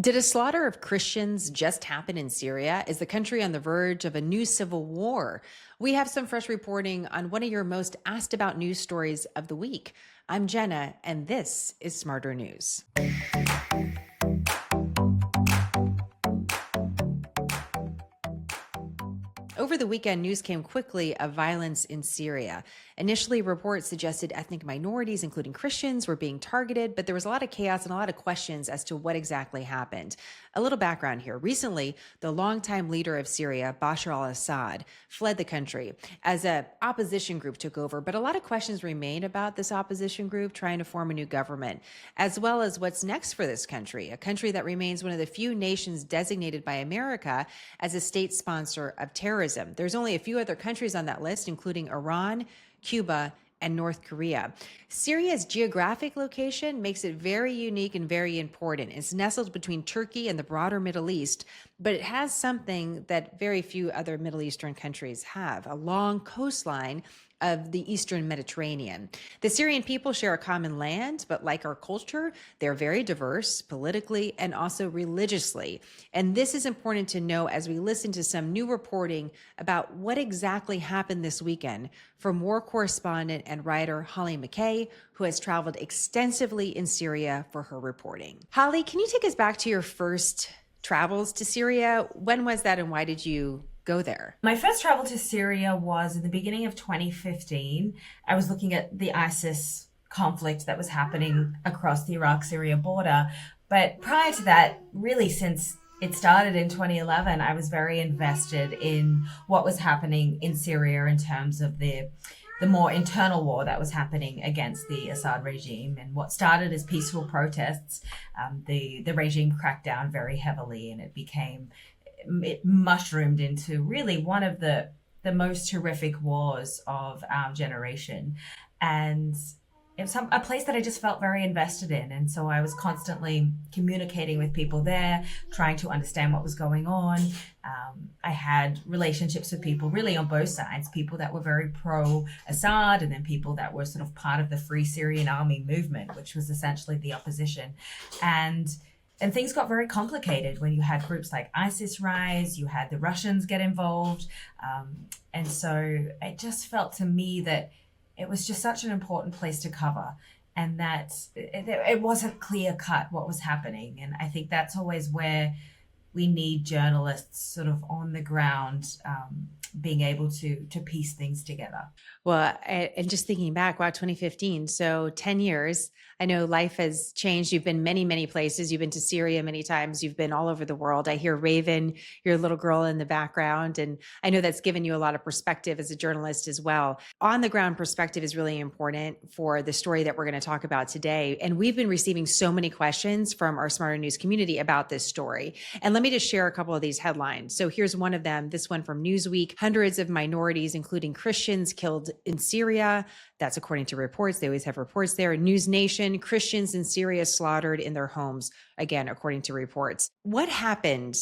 Did a slaughter of Christians just happen in Syria? Is the country on the verge of a new civil war? We have some fresh reporting on one of your most asked about news stories of the week. I'm Jenna, and this is Smarter News. Over the weekend, news came quickly of violence in Syria. Initially, reports suggested ethnic minorities, including Christians, were being targeted, but there was a lot of chaos and a lot of questions as to what exactly happened. A little background here. Recently, the longtime leader of Syria, Bashar al-Assad, fled the country as an opposition group took over, but a lot of questions remain about this opposition group trying to form a new government, as well as what's next for this country, a country that remains one of the few nations designated by America as a state sponsor of terrorism. There's only a few other countries on that list, including Iran, Cuba, and North Korea. Syria's geographic location makes it very unique and very important. It's nestled between Turkey and the broader Middle East, but it has something that very few other Middle Eastern countries have: a long coastline of the Eastern Mediterranean. The Syrian people share a common land, but like our culture, they're very diverse politically and also religiously. And this is important to know as we listen to some new reporting about what exactly happened this weekend from war correspondent and writer Hollie McKay, who has traveled extensively in Syria for her reporting. Hollie, can you take us back to your first travels to Syria? When was that and why did you go there? My first travel to Syria was in the beginning of 2015. I was looking at the ISIS conflict that was happening across the Iraq-Syria border. But prior to that, really since it started in 2011, I was very invested in what was happening in Syria in terms of the more internal war that was happening against the Assad regime. And what started as peaceful protests, the regime cracked down very heavily, and it mushroomed into really one of the most horrific wars of our generation. And it was a place that I just felt very invested in. And so I was constantly communicating with people there, trying to understand what was going on. I had relationships with people really on both sides, people that were very pro-Assad and then people that were sort of part of the Free Syrian Army movement, which was essentially the opposition. And things got very complicated when you had groups like ISIS rise, you had the Russians get involved. And so it just felt to me that it was just such an important place to cover, and that it wasn't clear cut what was happening. And I think that's always where we need journalists sort of on the ground, being able to piece things together. Well, and just thinking back, wow, 2015, so 10 years. I know life has changed. You've been many, many places. You've been to Syria many times. You've been all over the world. I hear Raven, your little girl in the background. And I know that's given you a lot of perspective as a journalist as well. On the ground perspective is really important for the story that we're going to talk about today. And we've been receiving so many questions from our Smarter News community about this story. And let me just share a couple of these headlines. So here's one of them, this one from Newsweek. Hundreds of minorities, including Christians, killed in Syria. That's according to reports. They always have reports there. News Nation, Christians in Syria slaughtered in their homes. Again, according to reports. What happened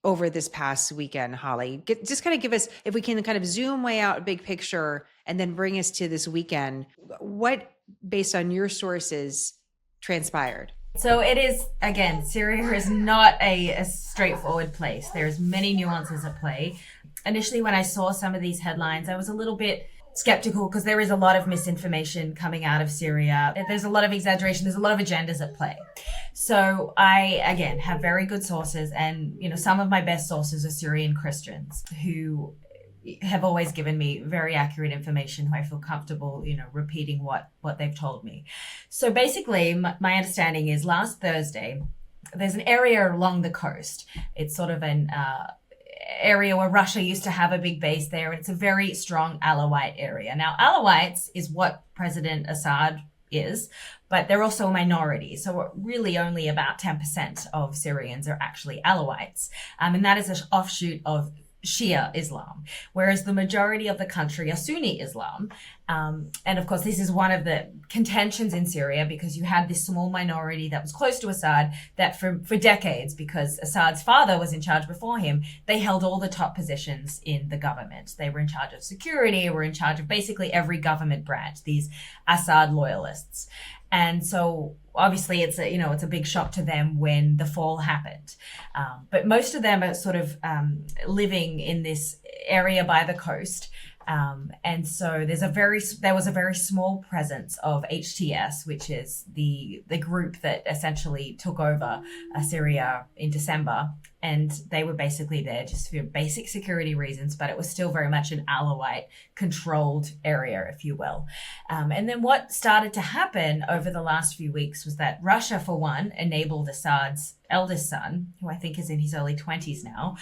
over this past weekend, Hollie? Just kind of give us, if we can kind of zoom way out, big picture, and then bring us to this weekend. What, based on your sources, transpired? So it is, again, Syria is not a straightforward place. There's many nuances at play. Initially, when I saw some of these headlines, I was a little bit skeptical because there is a lot of misinformation coming out of Syria. There's a lot of exaggeration. There's a lot of agendas at play. So I, again, have very good sources, and, some of my best sources are Syrian Christians who have always given me very accurate information, who I feel comfortable, repeating what they've told me. So basically, my understanding is last Thursday, there's an area along the coast. It's sort of an area where Russia used to have a big base there. And it's a very strong Alawite area. Now, Alawites is what President Assad is, but they're also a minority. So really only about 10% of Syrians are actually Alawites. And that is an offshoot of Shia Islam, whereas the majority of the country are Sunni Islam. And of course, this is one of the contentions in Syria, because you had this small minority that was close to Assad that for decades, because Assad's father was in charge before him, they held all the top positions in the government. They were in charge of security, were in charge of basically every government branch, these Assad loyalists. And so obviously it's a big shock to them when the fall happened. But most of them are sort of living in this area by the coast. And so there was a very small presence of HTS, which is the group that essentially took over Syria in December. And they were basically there just for basic security reasons, but it was still very much an Alawite controlled area, if you will. And then what started to happen over the last few weeks was that Russia, for one, enabled Assad's eldest son, who I think is in his early 20s now,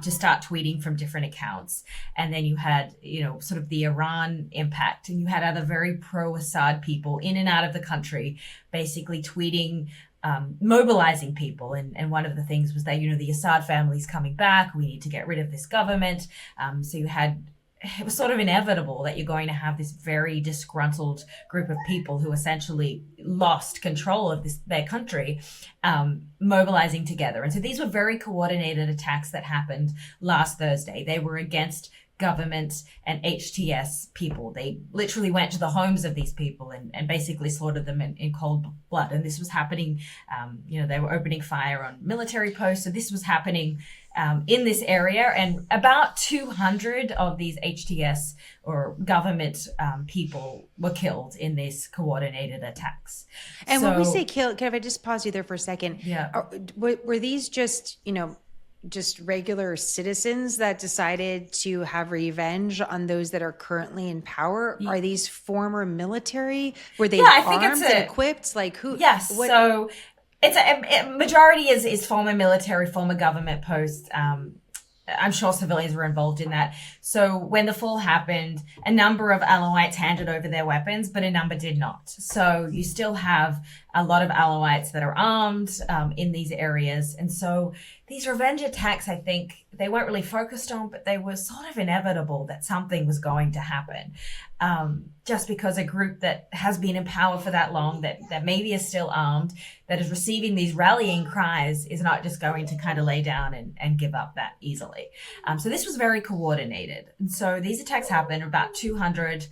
to start tweeting from different accounts. And then you had, sort of the Iran impact, and you had other very pro-Assad people in and out of the country basically tweeting, mobilizing people. And one of the things was that, the Assad family's coming back. We need to get rid of this government. So it was sort of inevitable that you're going to have this very disgruntled group of people who essentially lost control of their country, mobilizing together. And so these were very coordinated attacks that happened last Thursday. They were against government and HTS people. They literally went to the homes of these people and basically slaughtered them in cold blood. And this was happening, they were opening fire on military posts. So this was happening in this area, and about 200 of these HTS or government people were killed in these coordinated attacks. And when we say kill, can I just pause you there for a second? Yeah. Were these just regular citizens that decided to have revenge on those that are currently in power? Are these former military? Were they armed and equipped? Like who? Yes. So it's a majority is former military, former government posts. I'm sure civilians were involved in that. So when the fall happened, a number of Alawites handed over their weapons, but a number did not. So you still have a lot of Alawites that are armed in these areas. And so these revenge attacks, I think, they weren't really focused on, but they were sort of inevitable that something was going to happen. Just because a group that has been in power for that long, that maybe is still armed, that is receiving these rallying cries, is not just going to kind of lay down and give up that easily. So this was very coordinated. And so these attacks happened. About 200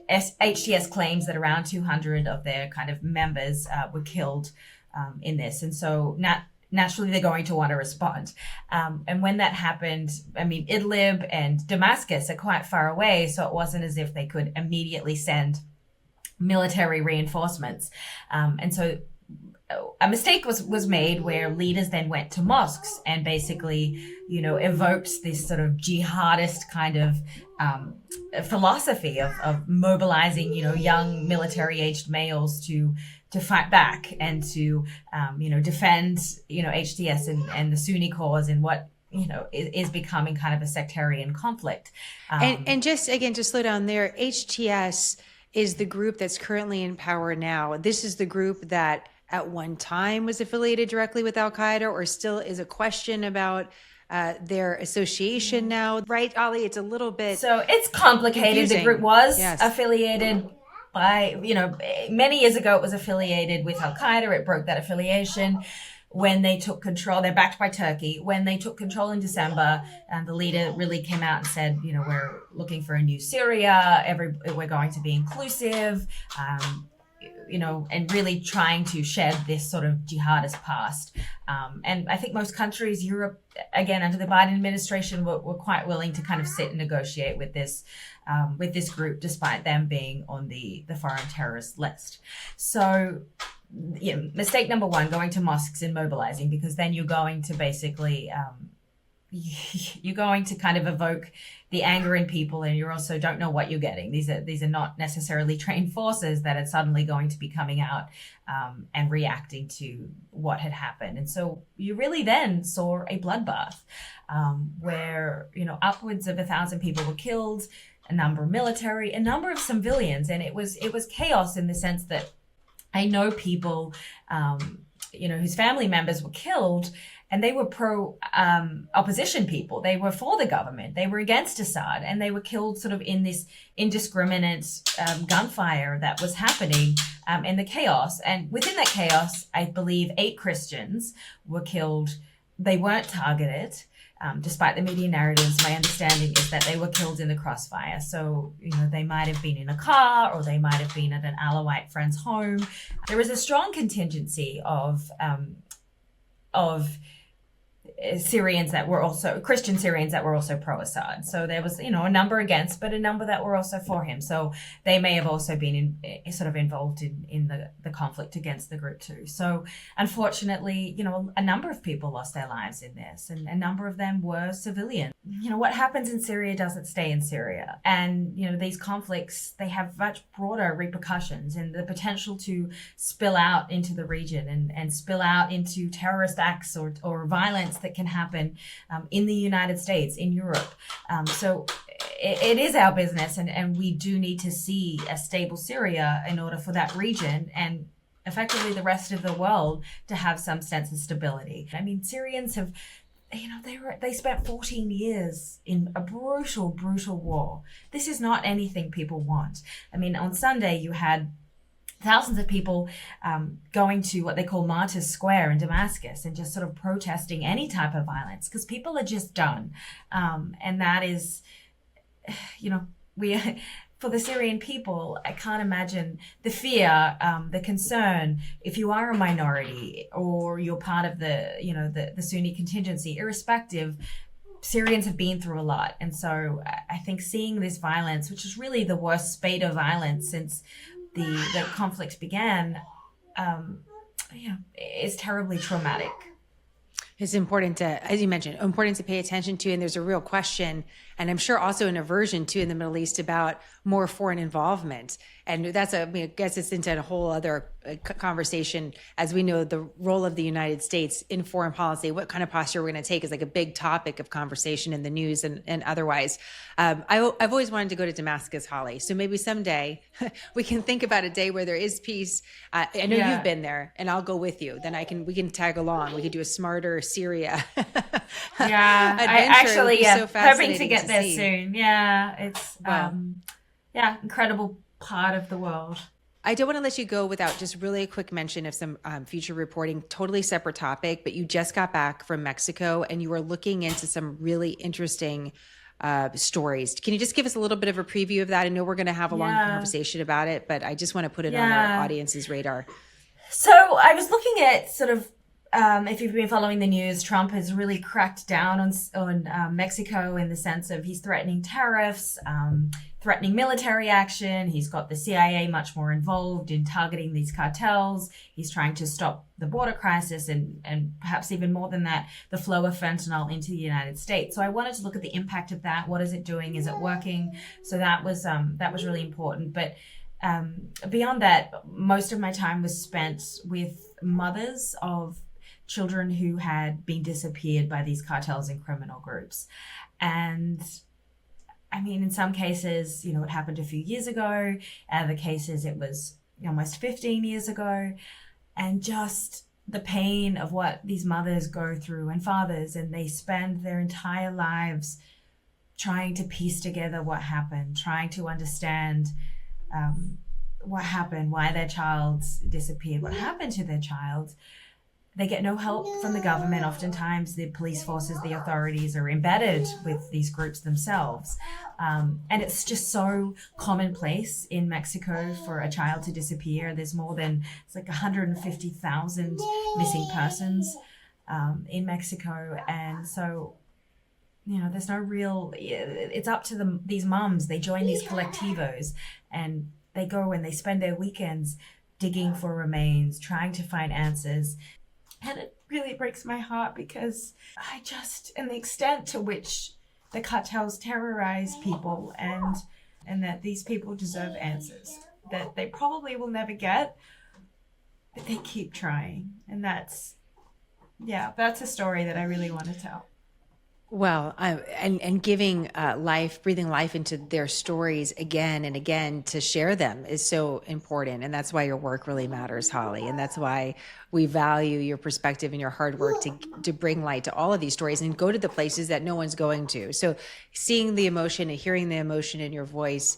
HTS claims that around 200 of their kind of members were killed in this. And so naturally, they're going to want to respond. And when that happened, Idlib and Damascus are quite far away, so it wasn't as if they could immediately send military reinforcements. And so a mistake was made where leaders then went to mosques and basically, evoked this sort of jihadist kind of philosophy of mobilizing, young military-aged males to fight back and to, defend, HTS and the Sunni cause in what, is becoming kind of a sectarian conflict. And just, again, to slow down there, HTS is the group that's currently in power now. This is the group that at one time was affiliated directly with Al-Qaeda, or still is a question about their association now, right, Hollie? It's a little bit so it's complicated. Confusing. The group was affiliated by, many years ago it was affiliated with Al-Qaeda. It broke that affiliation when they took control. They're backed by Turkey. When they took control in December, the leader really came out and said, we're looking for a new Syria. We're going to be inclusive. And really trying to shed this sort of jihadist past. And I think most countries, Europe, again, under the Biden administration, were quite willing to kind of sit and negotiate with this group, despite them being on the foreign terrorist list. So, mistake number one, going to mosques and mobilizing, because then you're going to basically, you're going to kind of evoke the anger in people, and you also don't know what you're getting. These are not necessarily trained forces that are suddenly going to be coming out and reacting to what had happened. And so you really then saw a bloodbath where, upwards of 1,000 people were killed, a number of military, a number of civilians. And it was chaos in the sense that I know people, whose family members were killed, and they were opposition people. They were for the government. They were against Assad, and they were killed sort of in this indiscriminate gunfire that was happening in the chaos. And within that chaos, I believe 8 Christians were killed they weren't targeted. Despite the media narratives, my understanding is that they were killed in the crossfire. So, they might have been in a car, or they might have been at an Alawite friend's home. There was a strong contingency of Syrians that were also Christian Syrians that were also pro-Assad. So there was, a number against, but a number that were also for him. So they may have also been sort of involved in the conflict against the group too. So unfortunately, a number of people lost their lives in this, and a number of them were civilians. What happens in Syria doesn't stay in Syria. And, these conflicts, they have much broader repercussions, and the potential to spill out into the region and spill out into terrorist acts or violence that can happen in the United States, in Europe. So it is our business, and we do need to see a stable Syria in order for that region and effectively the rest of the world to have some sense of stability. I mean, Syrians have, they spent 14 years in a brutal war. This is not anything people want. I mean, on Sunday you had thousands of people going to what they call Martyrs Square in Damascus and just sort of protesting any type of violence, because people are just done. And that is, for the Syrian people, I can't imagine the fear, the concern, if you are a minority or you're part of the Sunni contingency, irrespective. Syrians have been through a lot. And so I think seeing this violence, which is really the worst spate of violence since the conflict began, is terribly traumatic. It's important to, as you mentioned, important to pay attention to. And there's a real question, and I'm sure also an aversion too in the Middle East about more foreign involvement. And that's I guess it's into a whole other conversation. As we know, the role of the United States in foreign policy, what kind of posture we're going to take is like a big topic of conversation in the news and otherwise. I've always wanted to go to Damascus, Holly. So maybe someday we can think about a day where there is peace. I know you've been there, and I'll go with you. Then we can tag along. We could do a smarter Syria. Yeah, I actually, so hoping to get there soon. Yeah, it's incredible part of the world. I don't want to let you go without just really a quick mention of some future reporting, totally separate topic, but you just got back from Mexico and you were looking into some really interesting stories. Can you just give us a little bit of a preview of that? I know we're going to have a long conversation about it, but I just want to put it on our audience's radar. So I was looking at sort of, if you've been following the news, Trump has really cracked down on Mexico in the sense of he's threatening tariffs, threatening military action. He's got the CIA much more involved in targeting these cartels. He's trying to stop the border crisis and perhaps even more than that, the flow of fentanyl into the United States. So I wanted to look at the impact of that. What is it doing? Is it working? So that was really important. But beyond that, most of my time was spent with mothers of children who had been disappeared by these cartels and criminal groups. And I mean, in some cases, it happened a few years ago. Other cases, it was almost 15 years ago. And just the pain of what these mothers go through and fathers, and they spend their entire lives trying to piece together what happened, trying to understand what happened, why their child disappeared, what happened to their child. They get no help from the government. Oftentimes, the police forces, the authorities are embedded with these groups themselves. And it's just so commonplace in Mexico for a child to disappear. There's it's like 150,000 missing persons in Mexico. And so, there's no real, it's up to these mums. They join these collectivos and they go and they spend their weekends digging for remains, trying to find answers. And it really breaks my heart because and the extent to which the cartels terrorize people and that these people deserve answers that they probably will never get, but they keep trying. And that's a story that I really want to tell. Well, and giving breathing life into their stories again and again to share them is so important. And that's why your work really matters, Holly. And that's why we value your perspective and your hard work to bring light to all of these stories and go to the places that no one's going to. So seeing the emotion and hearing the emotion in your voice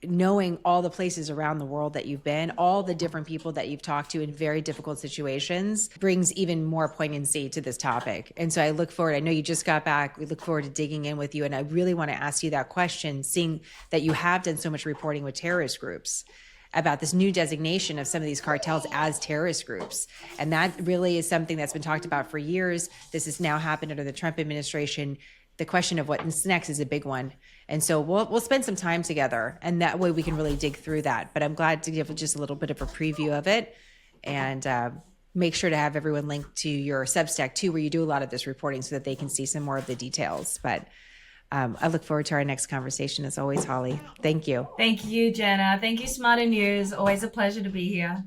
knowing all the places around the world that you've been, all the different people that you've talked to in very difficult situations, brings even more poignancy to this topic. And so I look forward, I know you just got back, we look forward to digging in with you. And I really want to ask you that question, seeing that you have done so much reporting with terrorist groups about this new designation of some of these cartels as terrorist groups. And that really is something that's been talked about for years. This has now happened under the Trump administration. The question of what's next is a big one. And so we'll spend some time together, and that way we can really dig through that. But I'm glad to give just a little bit of a preview of it, and make sure to have everyone linked to your Substack too, where you do a lot of this reporting so that they can see some more of the details. But I look forward to our next conversation as always, Hollie. Thank you. Thank you, Jenna. Thank you, Smarter News. Always a pleasure to be here.